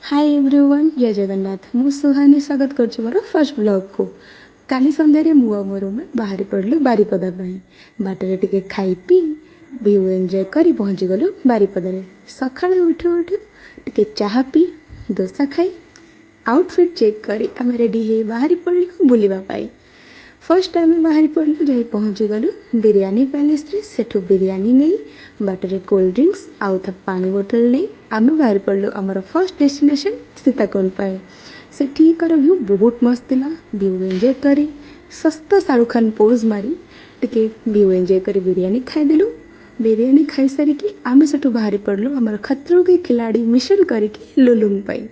Hi everyone जय जगन्नाथ मु सुहानी स्वागत कर मोर फर्स्ट ब्लॉग को काली संध्यारे मु मो रूम बाहरी पड़लु बारिपदा बाटर टिके खाई पी व्यू एंजॉय करी पहुँची गलु बारिपदा सका उठू उठू टिके चाह पी डोसा खाई आउटफिट चेक करी आम रेडी हो बाहरी पड़लु बुलावाई फर्स्ट टाइम बाहरी पड़लु जा पहुँची गलु बिरयानी पैलेस सेठू बिरयानी नहीं बाटर कोल्ड ड्रिंक्स आउ पानी बोतल नहीं आम बाहर पड़लु आमर फर्स्ट डेस्टिनेशन सीताकुंड पाए सेठिकार व्यू बहुत मस्त था व्यू एंजॉय करी सस्ता शाहरुख खान पोज मारी टिके व्यू एंजॉय करी बिरयानी खाईदेलु बिरयानी खाई सारिकी आम सेठू बाहरी पड़लु आमर खतरों के खिलाड़ी मिशन करके लुलुंग पाई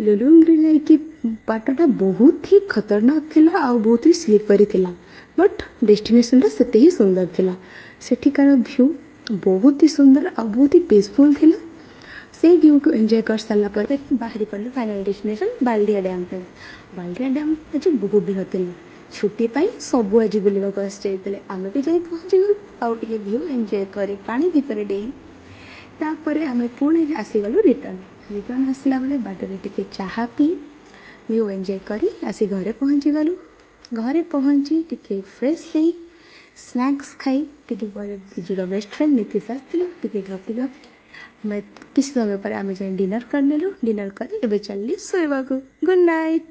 लुलुंग जाकि बाटटा बहुत ही खतरनाक थिला आ बहुत ही स्लीपरी थिला बट डेस्टिनेशन से ही सुंदर थिला सेठिकार व्यू बहुत ही सुंदर आ बहुत ही पीसफुल थिला से व्यू को एंजॉय कर सारा पर बाहरी पड़लु फाइनल डेस्टिनेशन बालदिया डैम पे बालदिया डैम आज बहुत भीड़ थिला छुट्टी पाई सब आज बुलवाक आसते आम भी जाई पहुँची गलु आउ टिके व्यू एंजॉय करे पानी भितर डेई तापर आम पुणी आसीगलु रिटर्न आसला बेले बाटर टिके चाह पी व्यू एंजॉय करी आसी घरे पहुँची गलु घरे पहुँची टिके फ्रेश हो स्नैक्स खाई टिके बिजुर बेस्ट फ्रेंड नीतीश आसती टिके गपी गपी मैं किसी समय पर आम जाए डिनर करनेलु डिनर कर चलली शोवा गुड नाइट।